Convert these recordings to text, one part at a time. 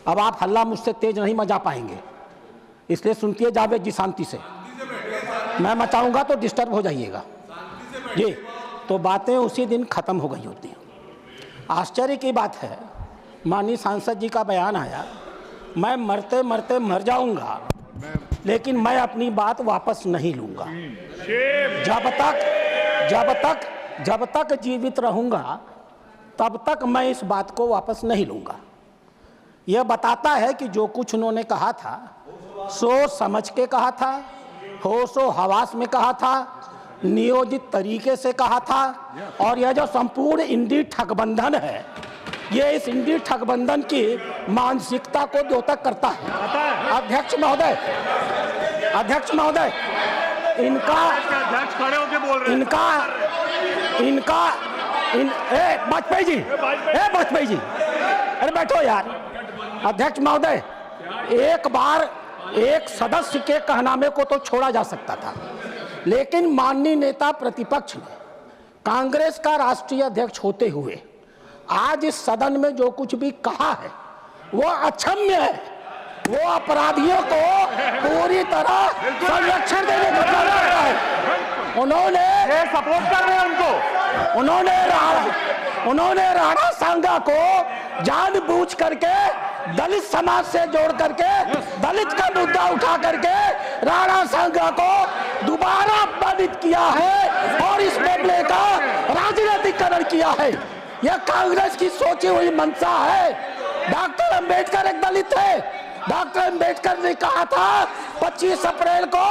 अब आप हल्ला मुझसे तेज नहीं मचा पाएंगे, इसलिए सुनती जावेद जी शांति से। मैं मचाऊंगा तो डिस्टर्ब हो जाइएगा जी। तो बातें उसी दिन खत्म हो गई होती हैं। आश्चर्य की बात है, माननीय सांसद जी का बयान आया, मैं मरते मरते मर जाऊंगा लेकिन मैं अपनी बात वापस नहीं लूंगा। जब तक जीवित रहूंगा तब तक मैं इस बात को वापस नहीं लूंगा। यह बताता है कि जो कुछ उन्होंने कहा था सोच समझ के कहा था, होशो हवास में कहा था, नियोजित तरीके से कहा था। और यह जो संपूर्ण इंडी ठगबंधन है, ये इस इंडी ठगबंधन की मानसिकता को द्योतक करता है। अध्यक्ष महोदय, वाजपेयी जी, अरे बैठो यार। अध्यक्ष महोदय, एक बार एक सदस्य के कहनामे को तो छोड़ा जा सकता था, लेकिन माननीय नेता प्रतिपक्ष ने कांग्रेस का राष्ट्रीय अध्यक्ष होते हुए आज इस सदन में जो कुछ भी कहा है वो अक्षम्य है। वो अपराधियों को पूरी तरह संरक्षण देने का प्रयास कर रहा है। उन्होंने सपोर्ट कर रहे हैं उन्होंने राणा सांगा को जानबूझ करके दलित समाज से जोड़ करके दलित का मुद्दा उठा करके राणा सांगा को दोबारा अपमानित किया है और इस मामले का राजनीतिकरण किया है। यह कांग्रेस की सोची हुई मंशा है। डॉक्टर अंबेडकर एक दलित है। डॉक्टर अंबेडकर ने कहा था 25 अप्रैल को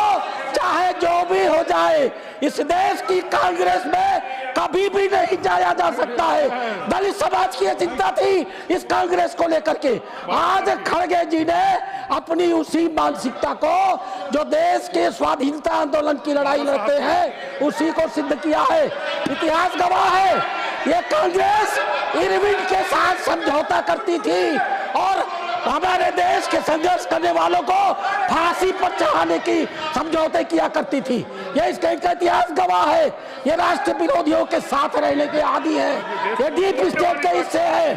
चाहे जो भी हो जाए इस देश की कांग्रेस में कभी भी नहीं जाया जा सकता है। दलित समाज की चिंता थी इस कांग्रेस को लेकर के। आज खड़गे जी ने अपनी उसी मानसिकता को जो देश के स्वाधीनता आंदोलन की लड़ाई लड़ते हैं उसी को सिद्ध किया है। इतिहास गवाह है, ये कांग्रेस इरविन के साथ समझौता करती थी और हमारे देश के संघर्ष करने वालों को फांसी पर चढ़ाने की समझौते किया करती थी। यह इसका इतिहास गवाह है। ये राष्ट्र विरोधियों के साथ रहने के आदी है, ये डीप स्टेट के हिस्से है।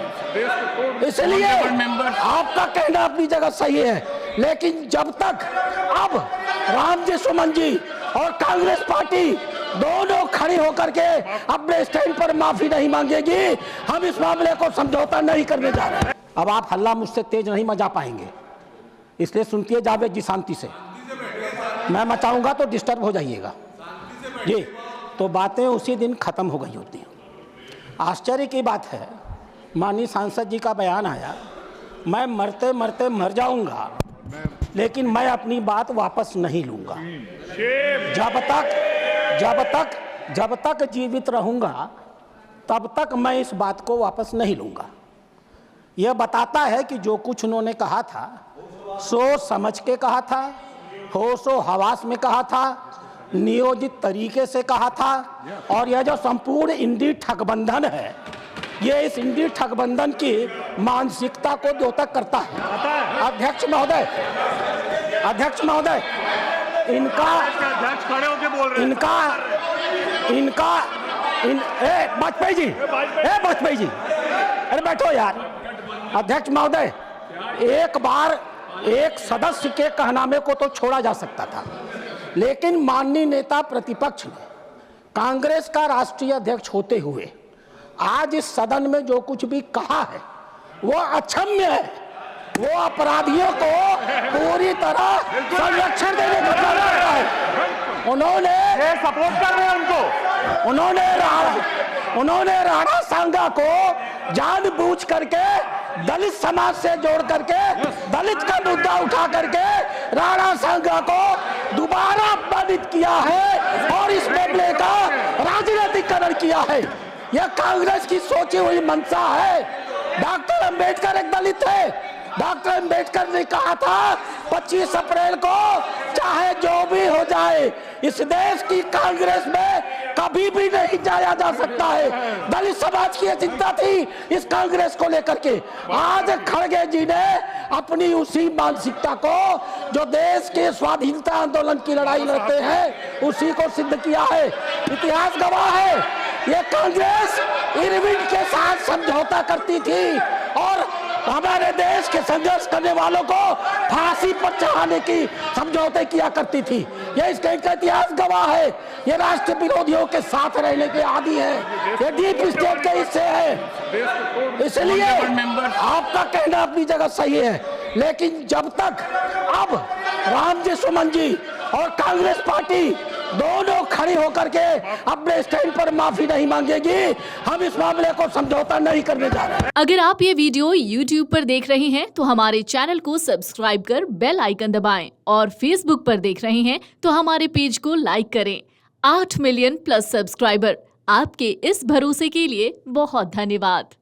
इसलिए आपका कहना अपनी जगह सही है, लेकिन जब तक अब रामजी सुमन जी और कांग्रेस पार्टी दोनों खड़ी होकर के अपने स्टैंड पर माफी नहीं मांगेगी, हम इस मामले को समझौता नहीं करने जा रहे हैं। अब आप हल्ला मुझसे तेज नहीं मचा पाएंगे, इसलिए सुनती जावेद जी शांति से। मैं मचाऊंगा तो डिस्टर्ब हो जाइएगा जी। तो बातें उसी दिन खत्म हो गई होती हैं। आश्चर्य की बात है, माननीय सांसद जी का बयान आया, मैं मरते मरते मर जाऊंगा लेकिन मैं अपनी बात वापस नहीं लूंगा। जब तक जीवित रहूंगा तब तक मैं इस बात को वापस नहीं लूंगा। यह बताता है कि जो कुछ उन्होंने कहा था सोच समझ के कहा था, होशो हवास में कहा था, नियोजित तरीके से कहा था। और यह जो संपूर्ण इंडी ठगबंधन है, ये इस इंडी ठगबंधन की मानसिकता को द्योतक करता है। अध्यक्ष महोदय, वाजपेयी जी, अरे बैठो यार। अध्यक्ष महोदय, एक बार एक सदस्य के कहनामे को तो छोड़ा जा सकता था, लेकिन माननीय नेता प्रतिपक्ष ने कांग्रेस का राष्ट्रीय अध्यक्ष होते हुए आज इस सदन में जो कुछ भी कहा है वो अक्षम्य है। वो अपराधियों को पूरी तरह संरक्षण देने का प्रयास कर रहा है। उन्होंने सपोर्ट कर रहे हैं उन्होंने राणा सांगा को जानबूझ करके दलित समाज से जोड़ करके दलित का मुद्दा उठा करके राणा सांगा को दोबारा अपमानित किया है और इस मामले का राजनीतिकरण किया है। यह कांग्रेस की सोची हुई मंशा है। डॉक्टर अंबेडकर एक दलित है। डॉक्टर अंबेडकर ने कहा था 25 अप्रैल को चाहे जो भी हो जाए इस देश की कांग्रेस में कभी भी नहीं जाया जा सकता है। दलित समाज की चिंता थी इस कांग्रेस को लेकर के। आज खड़गे जी ने अपनी उसी मानसिकता को जो देश के स्वाधीनता आंदोलन की लड़ाई लड़ते हैं उसी को सिद्ध किया है। इतिहास गवाह है, ये कांग्रेस इरविन के साथ समझौता करती थी और हमारे देश के संघर्ष करने वालों को फांसी पर चढ़ाने की समझौते किया करती थी। ये इसका इतिहास गवाह है। ये राष्ट्र विरोधियों के साथ रहने के आदी है, ये डीप स्टेट के हिस्से है। इसलिए आपका कहना अपनी जगह सही है, लेकिन जब तक अब रामजी सुमन जी और कांग्रेस पार्टी दोनों खड़ी होकर के अपने स्टैंड पर माफी नहीं मांगेगी, हम इस मामले को समझौता नहीं करने जा रहे हैं। अगर आप ये वीडियो YouTube पर देख रहे हैं तो हमारे चैनल को सब्सक्राइब कर बेल आइकन दबाएं, और Facebook पर देख रहे हैं तो हमारे पेज को लाइक करें। 8 मिलियन प्लस सब्सक्राइबर, आपके इस भरोसे के लिए बहुत धन्यवाद।